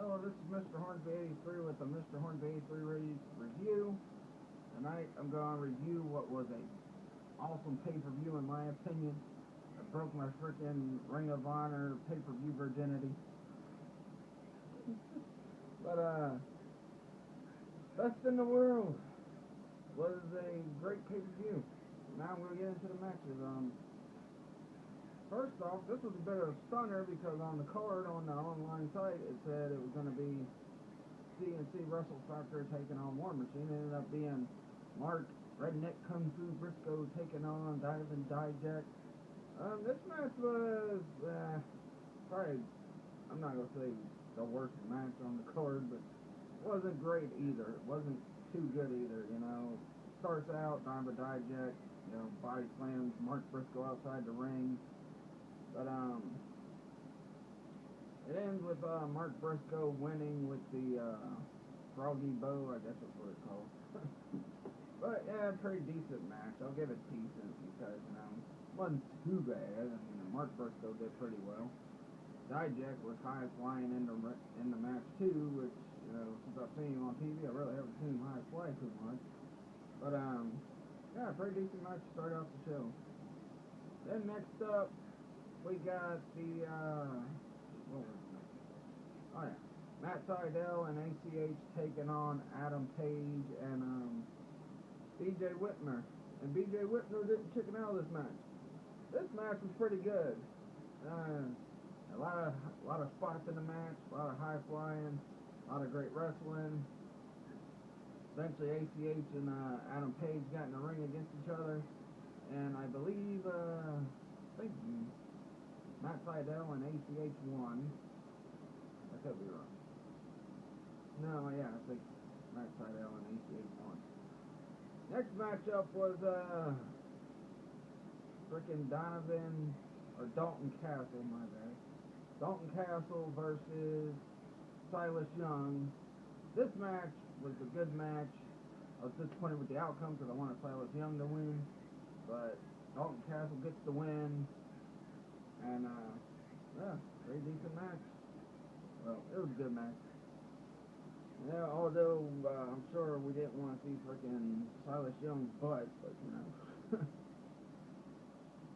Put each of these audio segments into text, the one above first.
Hello, this is Mr. Hornsby 83 with the Mr. Hornsby 83 review. Tonight I'm going to review what was a awesome pay-per-view in my opinion. I broke my freaking Ring of Honor pay-per-view virginity. But best in the world was a great pay-per-view. Now we'll get into the matches. First off, this was a bit of a stunner because on the card on the online site it said it was going to be CNC Wrestle Factor taking on War Machine. It ended up being Mark Redneck Kung Fu Briscoe taking on Dive and Dijak. This match was probably, I'm not going to say the worst match on the card, but it wasn't great either. It wasn't too good either, you know. Starts out, Dive and Dijak, you know, body slams Mark Briscoe outside the ring. But it ends with Mark Briscoe winning with the Froggy Bow, I guess that's what it's called. But yeah, pretty decent match. I'll give it decent because, you know, it wasn't too bad. I mean, Mark Briscoe did pretty well. Dijak was high flying in the match too, which, you know, since I've seen him on TV, I really haven't seen him high fly too much. But yeah, pretty decent match to start off the show. Then next up, we got the, what was it? Oh yeah, Matt Sydal and ACH taking on Adam Page and BJ Whitmer. And BJ Whitmer didn't chicken out of this match. This match was pretty good. A lot of spots in the match, a lot of high flying, a lot of great wrestling. Eventually ACH and Adam Page got in the ring against each other. And I believe, I think Matt Sydal and ACH won. I could be wrong. No, yeah, I think Matt Sydal and ACH won. Next matchup was frickin' Dalton Castle, my bad. Dalton Castle versus Silas Young. This match was a good match. I was disappointed with the outcome because I wanted Silas Young to win, but Dalton Castle gets the win. And, yeah, pretty decent match. Well, it was a good match. Yeah, although, I'm sure we didn't want to see frickin' Silas Young's butt, but, you know.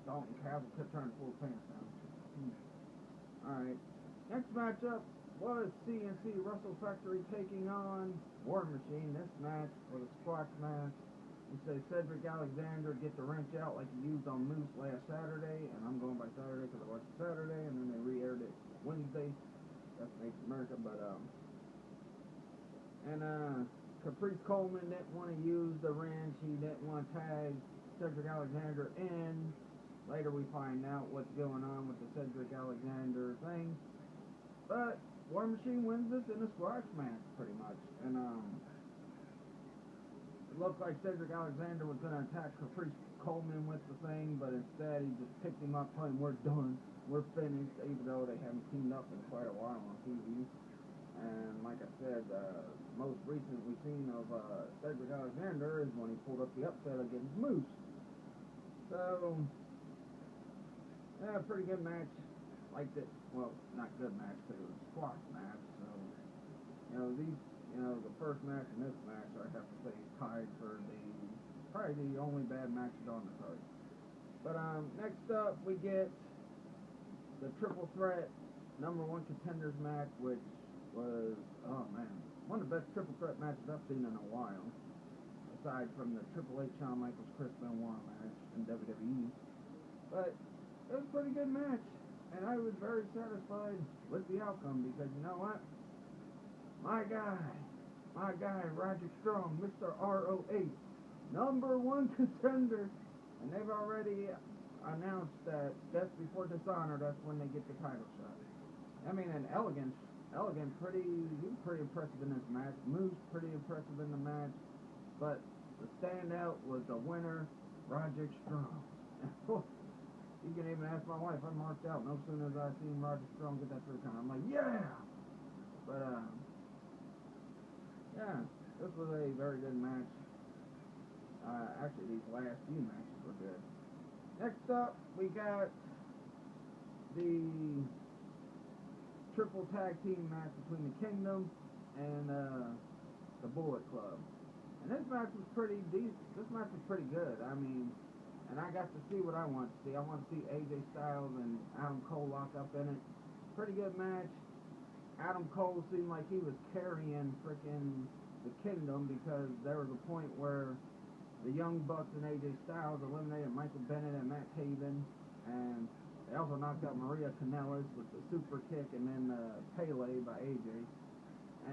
Dalton Castle kept trying to pull his pants down. Alright. Next matchup was CNC Wrestle Factory taking on War Machine. This match was a squash match. You say Cedric Alexander get the wrench out like he used on Moose last Saturday, and I'm going by Saturday because I watched it Saturday, and then they re-aired it Wednesday. That's Makes America, but Caprice Coleman didn't want to use the wrench. He didn't want to tag Cedric Alexander in. Later we find out what's going on with the Cedric Alexander thing, but War Machine wins this in a squash match pretty much, and it looked like Cedric Alexander was going to attack Caprice Coleman with the thing, but instead he just picked him up, telling him we're done, we're finished, even though they haven't teamed up in quite a while on TV. And like I said, most recent we've seen of Cedric Alexander is when he pulled up the upset against Moose. So, yeah, pretty good match. Liked it. Well, not good match because it was a squash match. So, you know, the first match and this match, I have to say, tied for probably the only bad matches on the card. But next up, we get the Triple Threat #1 Contenders match, which was, oh man, one of the best Triple Threat matches I've seen in a while, aside from the Triple H Shawn Michaels Chris Benoit match in WWE. But it was a pretty good match, and I was very satisfied with the outcome because, you know what? My guy, Roger Strong, Mr. ROH, #1 contender, and they've already announced that Death Before Dishonor, that's when they get the title shot. I mean, and Elegant, he was pretty impressive in this match. Moose, pretty impressive in the match, but the standout was the winner, Roger Strong. You can even ask my wife, I marked out no sooner as I seen Roger Strong get that third count. I'm like, yeah! But, yeah, this was a very good match. Actually, these last few matches were good. Next up, we got the triple tag team match between the Kingdom and the Bullet Club. And this match was pretty decent. This match was pretty good. I mean, and I got to see what I want to see. I want to see AJ Styles and Adam Cole lock up in it. Pretty good match. Adam Cole seemed like he was carrying frickin' the Kingdom, because there was a point where the Young Bucks and AJ Styles eliminated Michael Bennett and Matt Taven, and they also knocked out Maria Kanellis with the super kick and then Pele by AJ.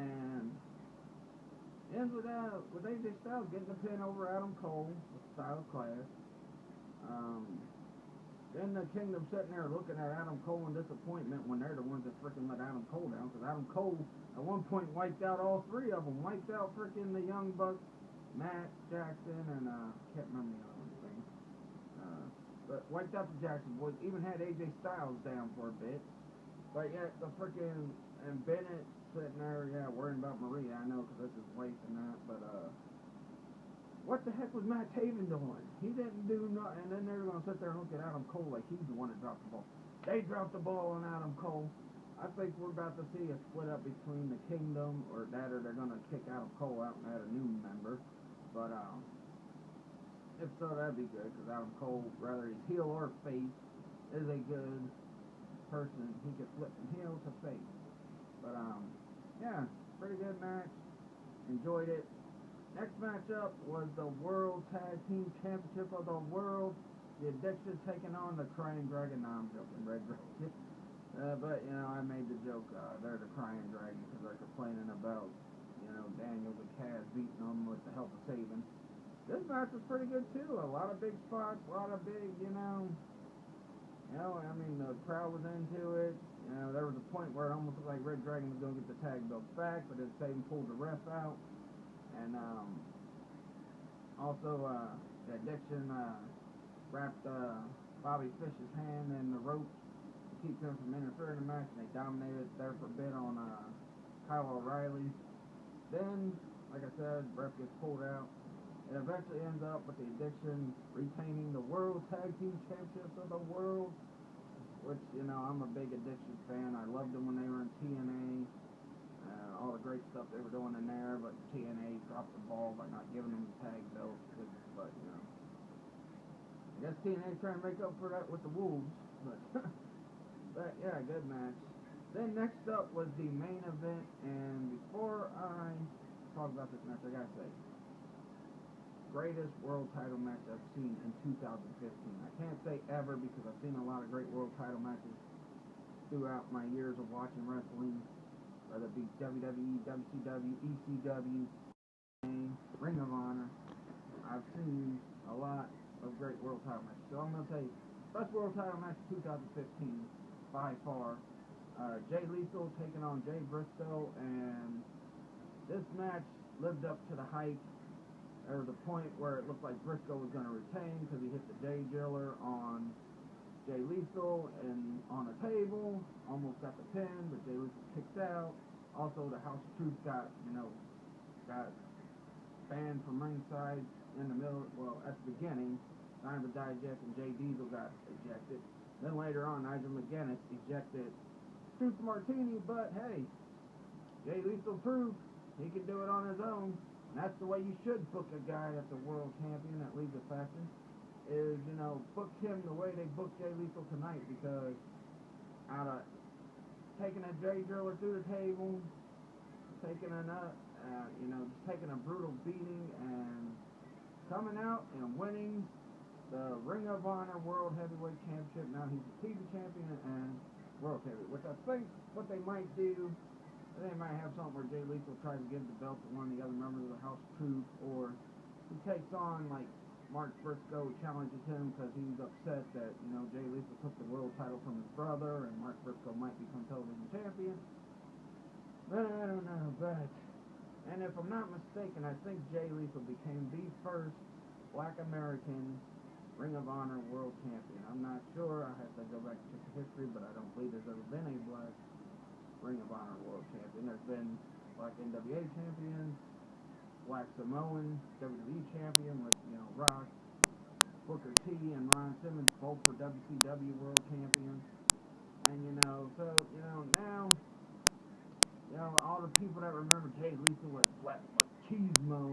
And it ends with AJ Styles getting the pin over Adam Cole with Style Clash. Then the Kingdom sitting there looking at Adam Cole in disappointment when they're the ones that frickin' let Adam Cole down, because Adam Cole at one point wiped out all three of them. Wiped out frickin' the Young Bucks, Matt Jackson, and can't remember the other one's name. But wiped out the Jackson boys. Even had AJ Styles down for a bit. But yeah, the frickin' and Bennett sitting there, worrying about Maria. I know, because that's his wife and that. But what the heck was Matt Taven doing? He didn't do nothing. And then they're going to sit there and look at Adam Cole like he's the one that dropped the ball. They dropped the ball on Adam Cole. I think we're about to see a split up between the Kingdom, or they're going to kick Adam Cole out and add a new member. But if so, that'd be good, because Adam Cole, whether he's heel or face, is a good person. He could flip from heel to face. But yeah, pretty good match. Enjoyed it. Next matchup was the World Tag Team Championship of the World. The Addiction taking on the Crying Dragon. Nah, I'm joking, Red Dragon. But, I made the joke, they're the Crying Dragon, because they're complaining about, Daniel the Kaz beating them with the help of Saban. This match was pretty good, too. A lot of big spots, a lot of big, the crowd was into it. There was a point where it almost looked like Red Dragon was going to get the tag belts back, but then Saban pulled the ref out. And also the Addiction wrapped Bobby Fish's hand in the ropes to keep him from interfering in the match, and they dominated there for a bit on Kyle O'Reilly. Then, like I said, ref gets pulled out. It eventually ends up with the Addiction retaining the World Tag Team Championships of the World, which, I'm a big Addiction fan. I loved them when they were in TNA. All the great stuff they were doing in there, but TNA dropped the ball by not giving them the tag belts. But I guess TNA trying to make up for that with the Wolves. But yeah, good match. Then next up was the main event, and before I talk about this match, I gotta say, greatest world title match I've seen in 2015. I can't say ever, because I've seen a lot of great world title matches throughout my years of watching wrestling. Whether it be WWE, WCW, ECW, Ring of Honor. I've seen a lot of great world title matches. So I'm going to tell you, best world title match of 2015, by far. Jay Lethal taking on Jay Briscoe, and this match lived up to the hype. There was a point where it looked like Briscoe was going to retain because he hit the Jay Driller on Jay Lethal and on a table, almost got the pin, but Jay Lethal kicked out. Also, the House of Truth got banned from ringside in the middle. Well, at the beginning, Dynamite Digest and Jay Diesel got ejected. Then later on, Nigel McGuinness ejected Truth Martini. But hey, Jay Lethal proved he could do it on his own. And that's the way you should book a guy that's a world champion at League of Fashion. Is, book him the way they booked Jay Lethal tonight, because out of taking a Jay Driller through the table, taking just taking a brutal beating and coming out and winning the Ring of Honor World Heavyweight Championship. Now he's the TV champion and World Heavyweight, which I think what they might do, they might have something where Jay Lethal tries to give the belt to one of the other members of the House of Truth, or he takes on, like, Mark Briscoe challenges him because he's upset that, Jay Lethal took the world title from his brother, and Mark Briscoe might become television champion. But I don't know, and if I'm not mistaken, I think Jay Lethal became the first Black American Ring of Honor World Champion. I'm not sure, I have to go back and check the history, but I don't believe there's ever been a Black Ring of Honor World Champion. There's been Black NWA Champions, Black Samoan WWE Champion with, Rock, Booker T, and Ron Simmons, both for WCW World Champions. And, so, now all the people that remember Jay Lethal with Machismo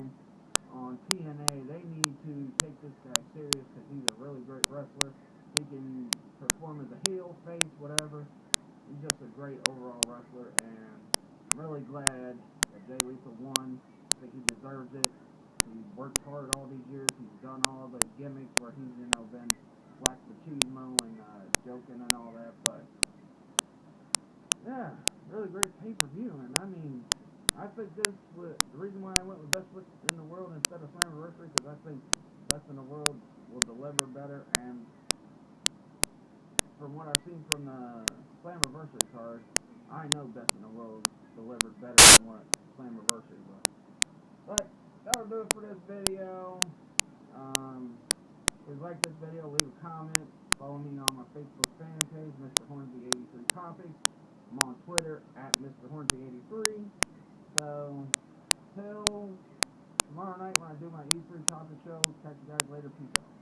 on TNA, they need to take this guy serious because he's a really great wrestler. He can perform as a heel, face, whatever. He's just a great overall wrestler, and I'm really glad that Jay Lethal won. I think he deserves it. He's worked hard all these years. He's done all the gimmicks where he's, been Black Machismo and joking and all that, but yeah, really great pay-per-view, and I mean, I think this was the reason why I went with Best in the World instead of Slammiversary, because I think Best in the World will deliver better, and from what I've seen from the Slammiversary card, I know Best in the World delivered better than what Slammiversary was. But that'll do it for this video. If you like this video, leave a comment. Follow me on my Facebook fan page, Mr. Hornsby83 Topics. I'm on Twitter at Mr. Hornsby83. So, till tomorrow night when I do my E3 Topic show, catch you guys later. Peace out.